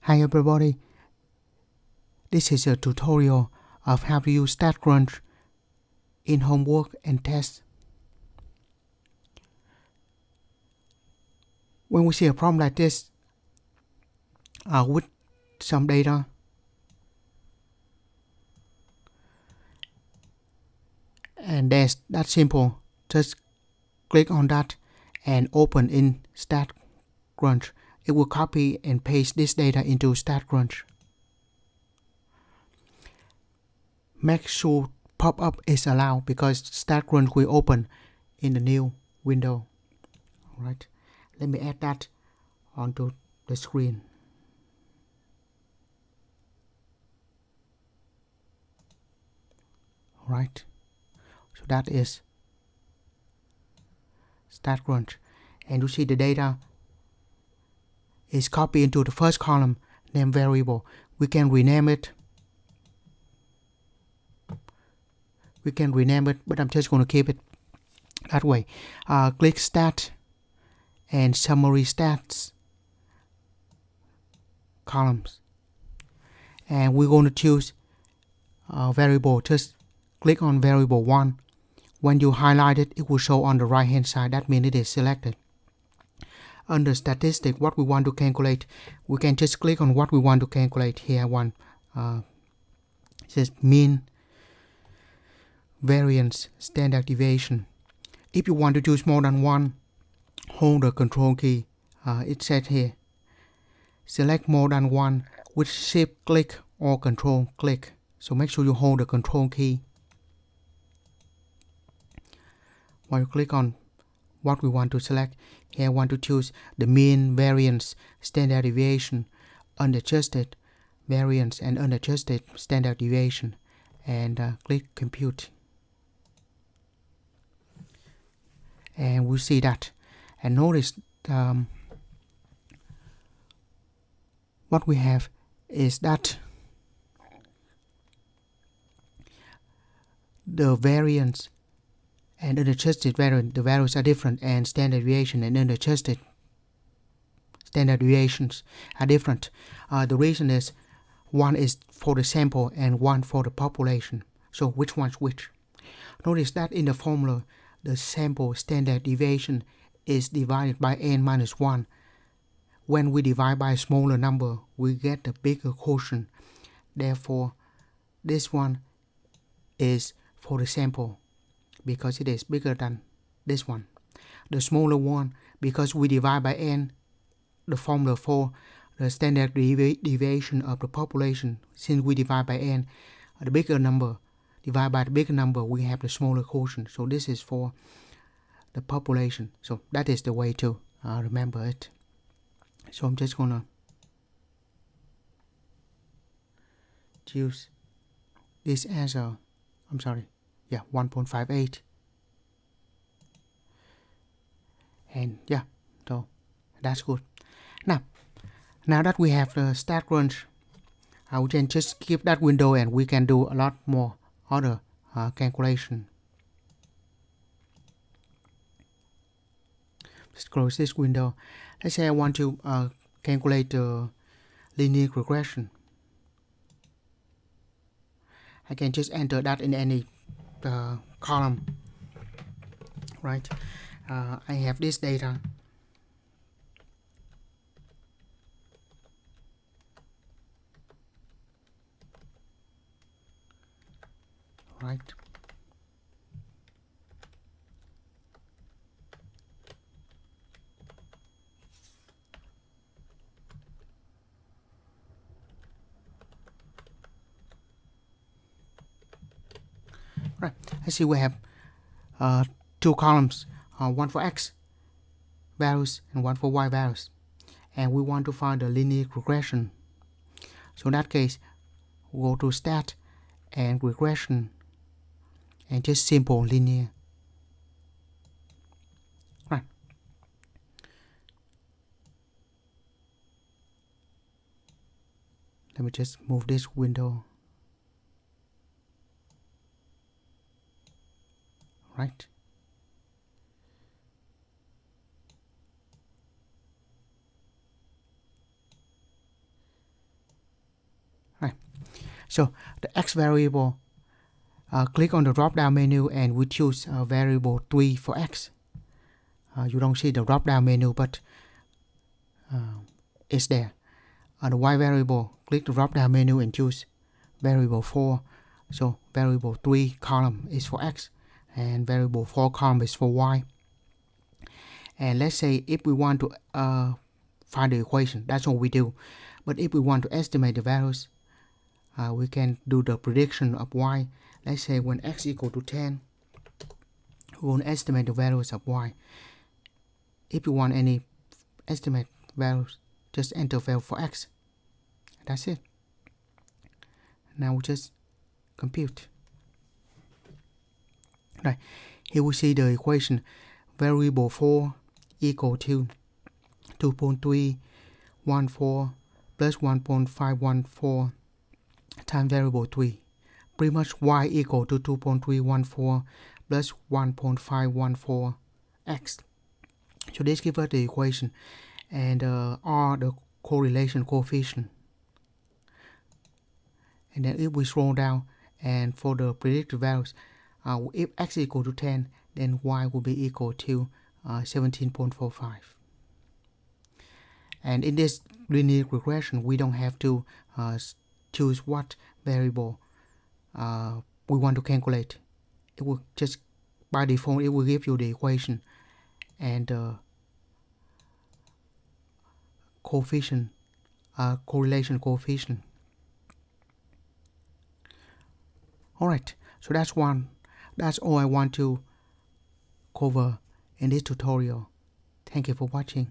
Hi everybody, this is a tutorial of how to use StatCrunch in homework and tests. When we see a problem like this with some data, and that's that simple, just click on that and open in StatCrunch. It will copy and paste this data into StatCrunch. Make sure pop-up is allowed because StatCrunch will open in the new window. Alright, let me add that onto the screen. Alright, so that is StatCrunch, and you see the data is copied into the first column, name variable. We can rename it. But I'm just going to keep it that way. Click Stat and Summary Stats columns, and we're going to choose variable. Just click on variable 1. When you highlight it, it will show on the right hand side. That means it is selected. Under statistics, what we want to calculate, we can just click on what we want to calculate. Here one says mean, variance, standard deviation. If you want to choose more than one, hold the control key. It said here, select more than one with shift click or control click. So make sure you hold the control key while you click on what we want to select. Here I want to choose the mean, variance, standard deviation, unadjusted variance and unadjusted standard deviation, and click compute. And we'll see that. And notice what we have is that the variance and unadjusted variance, the values are different, and standard deviation and unadjusted standard deviations are different. The reason is one is for the sample and one for the population. So which one's which? Notice that in the formula, the sample standard deviation is divided by n minus 1. When we divide by a smaller number, we get a bigger quotient. Therefore, this one is for the sample because it is bigger than this one. The smaller one, because we divide by n, the formula for the standard deviation of the population, since we divide by n, the bigger number divided by the bigger number, we have the smaller quotient. So this is for the population. So that is the way to remember it. So I'm just gonna choose this as a, 1.58. And yeah, so that's good. Now that we have the StatCrunch, we can just keep that window and we can do a lot more other calculation. Just close this window. Let's say I want to calculate the linear regression. I can just enter that in any column, right? I have this data. Right. Right. I see we have two columns, one for x values and one for y values, and we want to find the linear regression. So in that case, we'll go to stat and regression and just simple linear. Right. Let me just move this window. Right. So the x variable, click on the drop down menu and we choose variable 3 for x. You don't see the drop down menu, but it's there. The y variable, click the drop down menu and choose variable 4. So variable 3 column is for x and variable 4 column is for y. And let's say if we want to find the equation, that's what we do. But if we want to estimate the values, we can do the prediction of y. Let's say when x equal to 10, we want to estimate the values of y. If you want any estimate values, just enter value for x. That's it. Now we just compute. Right. Here we see the equation variable 4 equal to 2.314 plus 1.514 times variable 3. Pretty much y equal to 2.314 plus 1.514 x. So this gives us the equation, and R the correlation coefficient. And then if we scroll down, and for the predicted values, if x equal to 10, then y will be equal to 17.45. And in this linear regression, we don't have to choose what variable we want to calculate. It will just, by default, it will give you the equation and coefficient, correlation coefficient. Alright, so that's all I want to cover in this tutorial. Thank you for watching.